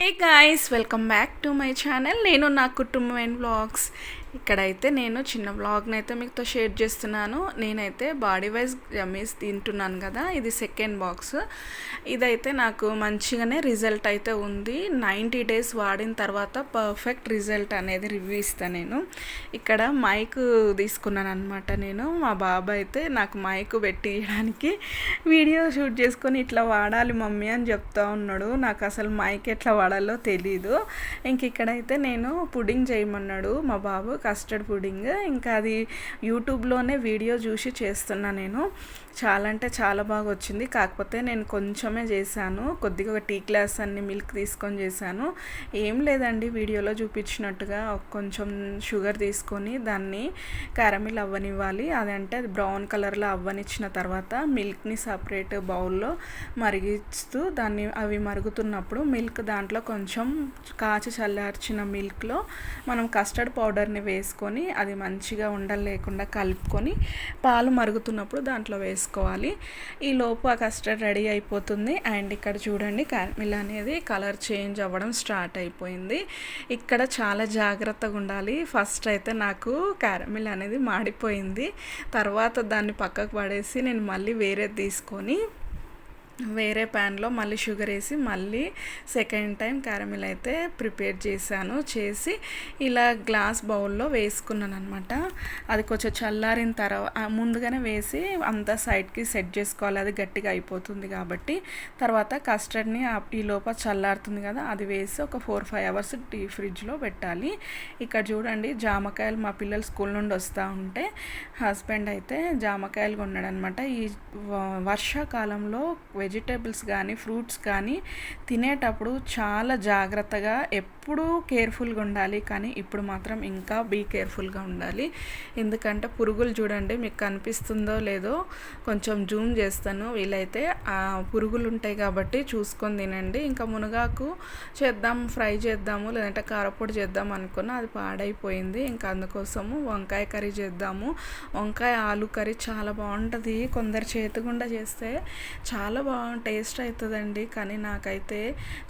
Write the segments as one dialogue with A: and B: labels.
A: Hey guys, welcome back to my channel. నేను నా కుటుంబం అండ్ వ్లాగ్స్. ఇక్కడైతే నేను చిన్న వ్లాగ్ని అయితే మీతో షేర్ చేస్తున్నాను. నేనైతే బాడీ వైజ్ జమ్మీస్ తింటున్నాను కదా, ఇది సెకండ్ బాక్స్. ఇదైతే నాకు మంచిగానే రిజల్ట్ అయితే ఉంది. 90 days వాడిన తర్వాత పర్ఫెక్ట్ రిజల్ట్ అనేది రివ్యూ ఇస్తాను. నేను ఇక్కడ మైక్ తీసుకున్నాను అనమాట. నేను మా బాబాయ్ అయితే నాకు మైక్ పెట్టియడానికి వీడియో షూట్ చేసుకొని ఇట్లా వాడాలి మమ్మీ అని చెప్తా ఉన్నాడు. నాకు అసలు మైక్ ఎట్లా వాడాలో తెలీదు. ఇంక ఇక్కడైతే నేను పుడింగ్ చేయమన్నాడు మా బాబు, కస్టర్డ్ పుడింగ్. ఇంకా అది యూట్యూబ్లోనే వీడియో చూసి చేస్తున్నా నేను. చాలా అంటే చాలా బాగా వచ్చింది. కాకపోతే నేను కొంచెమే చేశాను, కొద్దిగా ఒక టీ గ్లాస్ అన్ని మిల్క్ తీసుకొని చేశాను. ఏం లేదండి, వీడియోలో చూపించినట్టుగా కొంచెం షుగర్ తీసుకొని దాన్ని క్యారమిల్ అవ్వనివ్వాలి. అదంటే అది బ్రౌన్ కలర్లో అవ్వనిచ్చిన తర్వాత మిల్క్ని సపరేట్ బౌల్లో మరిగిస్తూ అవి మరుగుతున్నప్పుడు మిల్క్ దాంట్లో కొంచెం కాచి చల్లార్చిన మిల్క్లో మనం కస్టర్డ్ పౌడర్ని వేసుకొని అది మంచిగా ఉండలు లేకుండా కలుపుకొని పాలు మరుగుతున్నప్పుడు దాంట్లో వేసుకోవాలి. ఈ లోపు ఆ కస్టర్డ్ రెడీ అయిపోతుంది. అండ్ ఇక్కడ చూడండి, క్యారమిల్ అనేది కలర్ చేంజ్ అవ్వడం స్టార్ట్ అయిపోయింది. ఇక్కడ చాలా జాగ్రత్తగా ఉండాలి. ఫస్ట్ అయితే నాకు క్యారమిల్ అనేది మాడిపోయింది. తర్వాత దాన్ని పక్కకు పడేసి నేను మళ్ళీ వేరేది తీసుకొని వేరే ప్యాన్లో మళ్ళీ షుగర్ వేసి మళ్ళీ సెకండ్ టైం క్యారమిల్ అయితే ప్రిపేర్ చేసి ఇలా గ్లాస్ బౌల్లో వేసుకున్నాను అనమాట. అది కొంచెం చల్లారిన తర్వాత ముందుగానే వేసి అంతా సైడ్కి సెట్ చేసుకోవాలి, అది గట్టిగా అయిపోతుంది కాబట్టి. తర్వాత కస్టర్డ్ని ఈ లోపల చల్లారుతుంది కదా, అది వేసి ఒక 4-5 hours డీప్ ఫ్రిడ్జ్లో పెట్టాలి. ఇక్కడ చూడండి, జామకాయలు మా పిల్లలు స్కూల్ నుండి వస్తూ ఉంటే హస్బెండ్ అయితే జామకాయలు కొన్నాడనమాట. ఈ వర్షాకాలంలో వెజిటేబుల్స్ కానీ ఫ్రూట్స్ కానీ తినేటప్పుడు చాలా జాగ్రత్తగా ఎప్పుడూ కేర్ఫుల్గా ఉండాలి. కానీ ఇప్పుడు మాత్రం ఇంకా కేర్ఫుల్గా ఉండాలి. ఎందుకంటే పురుగులు చూడండి, మీకు కనిపిస్తుందో లేదో కొంచెం జూమ్ చేస్తాను. వీలైతే ఆ పురుగులు ఉంటాయి కాబట్టి చూసుకొని తినండి. ఇంకా మునగాకు ఫ్రై చేద్దాము, లేదంటే కారపొడి చేద్దాం అనుకున్నా, అది పాడైపోయింది. ఇంకా అందుకోసము వంకాయ కర్రీ చేద్దాము. వంకాయ ఆలు కర్రీ చాలా బాగుంటుంది. కొందరు చేతిగుండా చేస్తే చాలా టేస్ట్ అవుతుందండి. కానీ నాకైతే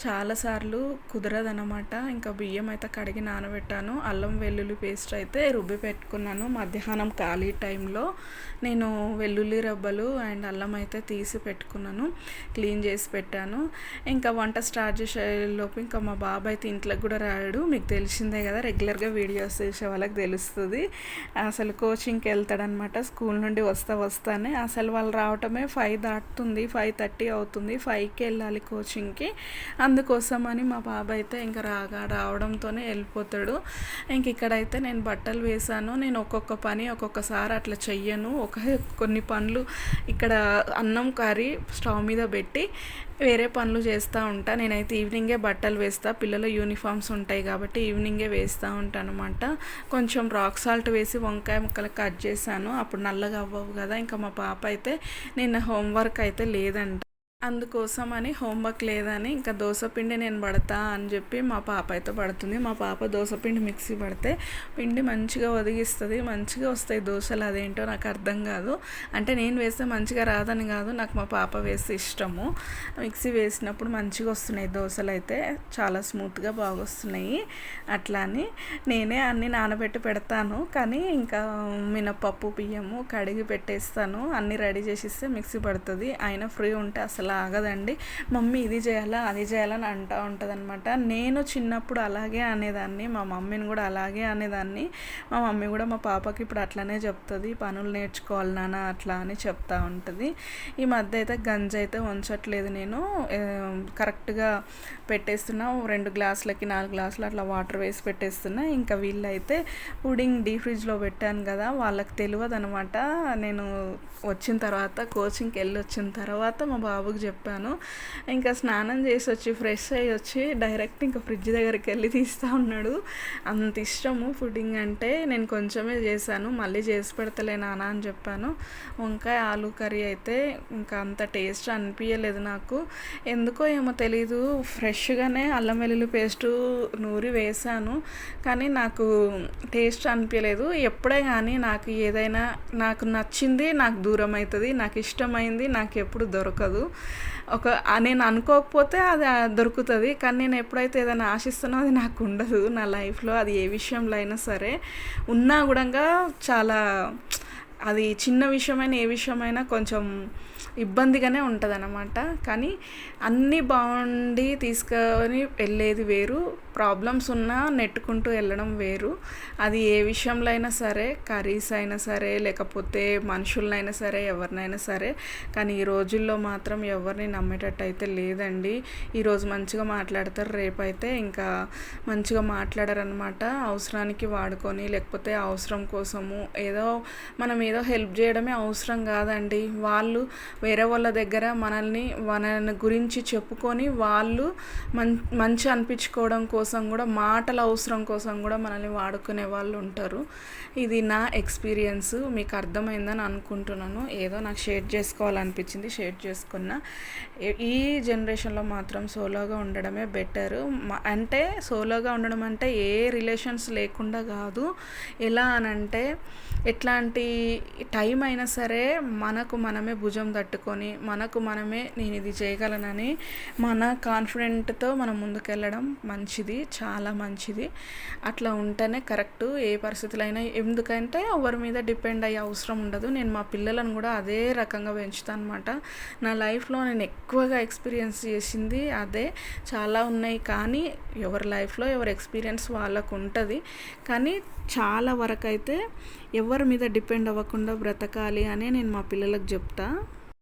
A: చాలాసార్లు కుదరదనమాట. ఇంకా బియ్యం అయితే కడిగి నానబెట్టాను. అల్లం వెల్లుల్లి పేస్ట్ అయితే రుబ్బి పెట్టుకున్నాను. మధ్యాహ్నం ఖాళీ టైంలో నేను వెల్లుల్లి రబ్బలు అండ్ అల్లం అయితే తీసి పెట్టుకున్నాను, క్లీన్ చేసి పెట్టాను. ఇంకా వంట స్టార్ట్ చేసేలోపు ఇంకా మా బాబాయ్ అయితే ఇంట్లోకి కూడా రాడు. మీకు తెలిసిందే కదా, రెగ్యులర్గా వీడియోస్ చేసే వాళ్ళకి తెలుస్తుంది. అసలు కోచింగ్కి వెళ్తాడనమాట. స్కూల్ నుండి వస్తానే అసలు వాళ్ళు రావటమే 5 దాటుతుంది, 5:30 అవుతుంది. 5కి వెళ్ళాలి కోచింగ్కి. అందుకోసమని మా బాబాయ్ అయితే ఇంకా రావడంతోనే వెళ్ళిపోతాడు. ఇంక ఇక్కడైతే నేను బట్టలు వేసాను. నేను ఒక్కొక్కసారి అట్లా చెయ్యను. కొన్ని పనులు ఇక్కడ అన్నం కర్రీ స్టవ్ మీద పెట్టి వేరే పనులు చేస్తూ ఉంటా. నేనైతే ఈవినింగే బట్టలు వేస్తా. పిల్లల యూనిఫామ్స్ ఉంటాయి కాబట్టి ఈవినింగే వేస్తూ ఉంటాను అనమాట. కొంచెం రాక్ సాల్ట్ వేసి వంకాయ ముక్కలు కట్ చేశాను, అప్పుడు నల్లగా అవ్వవు కదా. ఇంకా మా పాప అయితే నిన్న హోంవర్క్ అయితే లేదంట, అందుకోసమని హోంవర్క్ లేదని ఇంకా దోసపిండి నేను పడతా అని చెప్పి మా పాప అయితే పడుతుంది. మా పాప దోసపిండి మిక్సీ పడితే పిండి మంచిగా ఒదిగిస్తుంది, మంచిగా వస్తాయి దోశలు. అదేంటో నాకు అర్థం కాదు. అంటే నేను వేస్తే మంచిగా రాదని కాదు, నాకు మా పాప వేస్తే ఇష్టము. మిక్సీ వేసినప్పుడు మంచిగా వస్తున్నాయి దోశలు, అయితే చాలా స్మూత్గా బాగా వస్తున్నాయి. అట్లా అని నేనే అన్నీ నానబెట్టి పెడతాను. కానీ ఇంకా మినపప్పు బియ్యము కడిగి పెట్టేస్తాను, అన్నీ రెడీ చేసిస్తే మిక్సీ పడుతుంది. అయినా ఫ్రీ ఉంటే అసలు ఆగదండి. మమ్మీ ఇది చేయాలా అది చేయాలని అంటూ ఉంటుంది అనమాట. నేను చిన్నప్పుడు అలాగే అనేదాన్ని, మా మమ్మీని కూడా అలాగే అనేదాన్ని. మా మమ్మీ కూడా మా పాపకి ఇప్పుడు అట్లనే చెప్తుంది, పనులు నేర్చుకోవాలి నాన్న అట్లా అని చెప్తా ఉంటుంది. ఈ మధ్య అయితే గంజి అయితే ఉంచట్లేదు, నేను కరెక్ట్గా పెట్టేస్తున్నా. 2 గ్లాసులకి 4 గ్లాసులు అట్లా వాటర్ వేసి పెట్టేస్తున్నా. ఇంకా వీళ్ళైతే పుడింగ్ డీ ఫ్రిడ్జ్లో పెట్టాను కదా, వాళ్ళకి తెలియదు అనమాట. నేను వచ్చిన తర్వాత కోచింగ్కి వెళ్ళి వచ్చిన తర్వాత మా బాబుకి చెప్పాను. ఇంకా స్నానం చేసి వచ్చి ఫ్రెష్ అయ్యి వచ్చి డైరెక్ట్ ఇంకా ఫ్రిడ్జ్ దగ్గరికి వెళ్ళి తీస్తూ ఉన్నాడు. అంత ఇష్టము పుడింగ్ అంటే. నేను కొంచెమే చేశాను, మళ్ళీ చేసి పెడతలే నాన్న అని చెప్పాను. వంకాయ ఆలు కర్రీ అయితే ఇంకా అంత టేస్ట్ అనిపించలేదు నాకు. ఎందుకో ఏమో తెలీదు, ఫ్రెష్గానే అల్లం వెల్లుల్లి పేస్టు నూరి వేసాను, కానీ నాకు టేస్ట్ అనిపించలేదు. ఎప్పుడే కానీ నాకు ఏదైనా నాకు నచ్చింది నాకు దూరం అవుతుంది, నాకు ఇష్టమైంది నాకు ఎప్పుడు దొరకదు. నేను అనుకోకపోతే అది దొరుకుతుంది, కానీ నేను ఎప్పుడైతే ఏదైనా ఆశిస్తానో అది నాకు ఉండదు నా లైఫ్లో. అది ఏ విషయంలో అయినా సరే ఉన్నా కూడా చాలా అది చిన్న విషయమైనా ఏ విషయమైనా కొంచెం ఇబ్బందిగానే ఉంటుంది అన్నమాట. కానీ అన్నీ బాగుండి తీసుకొని వెళ్ళేది వేరు, ప్రాబ్లమ్స్ ఉన్నా నెట్టుకుంటూ వెళ్ళడం వేరు. అది ఏ విషయంలో అయినా సరే, కర్రీస్ అయినా సరే, లేకపోతే మనుషులనైనా సరే, ఎవరినైనా సరే. కానీ ఈ రోజుల్లో మాత్రం ఎవరిని నమ్మేటట్టు అయితే లేదండి. ఈరోజు మంచిగా మాట్లాడతారు, రేపైతే ఇంకా మంచిగా మాట్లాడారనమాట. అవసరానికి వాడుకొని, లేకపోతే అవసరం కోసము ఏదో మనం ఏదో హెల్ప్ చేయడమే అవసరం కాదండి. వాళ్ళు వేరే వాళ్ళ దగ్గర మన గురించి చెప్పుకొని వాళ్ళు మంచి అనిపించుకోవడం కోసం కూడా, మాటల అవసరం కోసం కూడా మనల్ని వాడుకునే వాళ్ళు ఉంటారు. ఇది నా ఎక్స్పీరియన్స్, మీకు అర్థమైందని అనుకుంటున్నాను. ఏదో నాకు షేర్ చేసుకోవాలనిపించింది, షేర్ చేసుకున్నా. ఈ జనరేషన్లో మాత్రం సోలోగా ఉండడమే బెటరు. అంటే సోలోగా ఉండడం అంటే ఏ రిలేషన్స్ లేకుండా కాదు. ఎలా అనంటే ఎట్లాంటి టైం అయినా సరే మనకు మనమే భుజం తట్టుకొని, మనకు మనమే నేను ఇది చేయగలనని మన కాన్ఫిడెంట్తో మనం ముందుకెళ్ళడం మంచిది, చాలా మంచిది. అట్లా ఉంటేనే కరెక్టు ఏ పరిస్థితులు అయినా. ఎందుకంటే ఎవరి మీద డిపెండ్ అయ్యే అవసరం ఉండదు. నేను మా పిల్లలను కూడా అదే రకంగా పెంచుతాను అనమాట. నా లైఫ్లో నేను ఎక్కువగా ఎక్స్పీరియన్స్ చేసింది అదే. చాలా ఉన్నాయి, కానీ ఎవరి లైఫ్లో ఎవరి ఎక్స్పీరియన్స్ వాళ్ళకు ఉంటుంది. కానీ చాలా వరకు అయితే ఎవరి మీద డిపెండ్ అవ్వకుండా బ్రతకాలి అని నేను మా పిల్లలకు చెప్తా.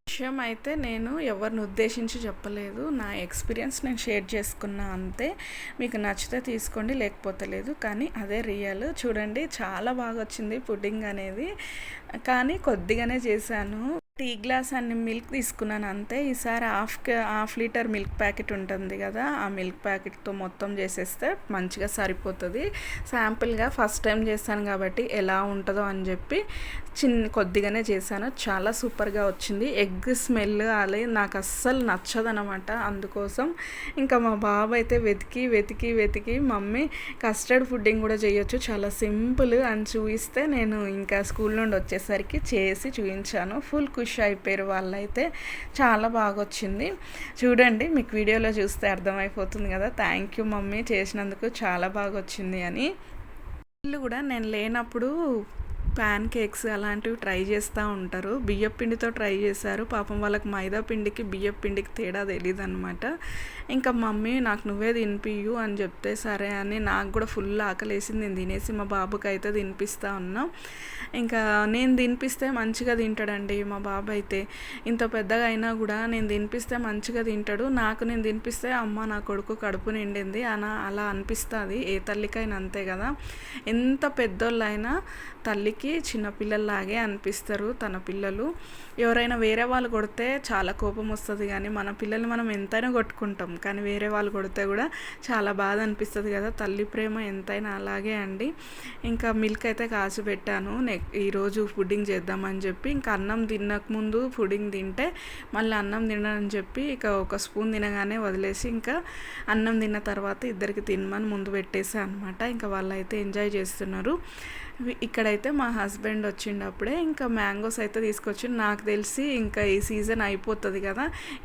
A: విషయం అయితే నేను ఎవరిని ఉద్దేశించి చెప్పలేదు, నా ఎక్స్పీరియన్స్ నేను షేర్ చేసుకున్నా అంతే. మీకు నచ్చితే తీసుకోండి, లేకపోతే లేదు. కానీ అదే రియల్. చూడండి చాలా బాగా వచ్చింది పుడ్డింగ్ అనేది, కానీ కొద్దిగానే చేశాను. టీ గ్లాస్ అన్ని మిల్క్ తీసుకున్నాను అంతే. ఈసారి హాఫ్ లీటర్ మిల్క్ ప్యాకెట్ ఉంటుంది కదా, ఆ మిల్క్ ప్యాకెట్తో మొత్తం చేసేస్తే మంచిగా సరిపోతుంది. శాంపుల్గా ఫస్ట్ టైం చేశాను కాబట్టి ఎలా ఉంటుందో అని చెప్పి కొద్దిగానే చేశాను. చాలా సూపర్గా వచ్చింది. ఎగ్ స్మెల్ అలా నాకు అస్సలు నచ్చదనమాట. అందుకోసం ఇంకా మా బాబు అయితే వెతికి మమ్మీ కస్టర్డ్ పుడ్డింగ్ కూడా చేయొచ్చు, చాలా సింపుల్ అని చూపిస్తే నేను ఇంకా స్కూల్ నుండి వచ్చేసరికి చేసి చూపించాను. ఫుల్ ఖుషి అయిపోయారు వాళ్ళైతే. చాలా బాగా వచ్చింది. చూడండి, మీకు వీడియోలో చూస్తే అర్థమైపోతుంది కదా. థ్యాంక్ యూ మమ్మీ, చేసినందుకు చాలా బాగా వచ్చింది అని. వీళ్ళు కూడా నేను లేనప్పుడు ప్యాన్ కేక్స్ అలాంటివి ట్రై చేస్తూ ఉంటారు. బియ్యం పిండితో ట్రై చేశారు. పాపం వాళ్ళకి మైదా పిండికి బియ్యం పిండికి తేడా తెలియదు అనమాట. ఇంకా మమ్మీ నాకు నువ్వే తినిపియ్యు అని చెప్తే సరే అని, నాకు కూడా ఫుల్ ఆకలేసింది. నేను తినేసి మా బాబుకి అయితే తినిపిస్తూ ఉన్నా. ఇంకా నేను తినిపిస్తే మంచిగా తింటాడండి మా బాబు అయితే. ఇంత పెద్దగా అయినా కూడా నేను తినిపిస్తే మంచిగా తింటాడు. నేను తినిపిస్తే అమ్మ నా కొడుకు కడుపు నిండింది అలా అనిపిస్తుంది. ఏ తల్లికైనా అంతే కదా. ఎంత పెద్దోళ్ళైనా తల్లికి చిన్నపిల్లల్లాగే అనిపిస్తారు తన పిల్లలు. ఎవరైనా వేరే వాళ్ళు కొడితే చాలా కోపం వస్తుంది, కానీ మన పిల్లల్ని మనం ఎంతైనా కొట్టుకుంటాం, కానీ వేరే వాళ్ళు కొడితే కూడా చాలా బాధ అనిపిస్తుంది కదా. తల్లి ప్రేమ ఎంతైనా అలాగే అండి. ఇంకా మిల్క్ అయితే కాచి పెట్టాను ఈరోజు పుడ్డింగ్ చేద్దామని చెప్పి. ఇంకా అన్నం తినకముందు పుడ్డింగ్ తింటే మళ్ళీ అన్నం తినని చెప్పి ఇక ఒక స్పూన్ తినగానే వదిలేసి, ఇంకా అన్నం తిన్న తర్వాత ఇద్దరికి తినమని ముందు పెట్టేసా అనమాట. ఇంకా వాళ్ళైతే ఎంజాయ్ చేస్తున్నారు. ఇక్కడైతే మా హస్బెండ్ వచ్చిండప్పుడే ఇంకా మ్యాంగోస్ అయితే తీసుకొచ్చి, నాకు తెలిసి ఇంకా ఈ సీజన్ అయిపోతుంది కదా,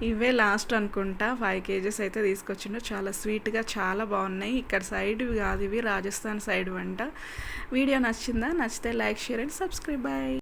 A: ఇవే లాస్ట్ అనుకుంటా. 5 kgs అయితే తీసుకొచ్చిండు. చాలా స్వీట్గా చాలా బాగున్నాయి. ఇక్కడ సైడ్ కాదు, ఇవి రాజస్థాన్ సైడ్ వంట. వీడియో నచ్చిందా? నచ్చితే like, share and subscribe. Bye.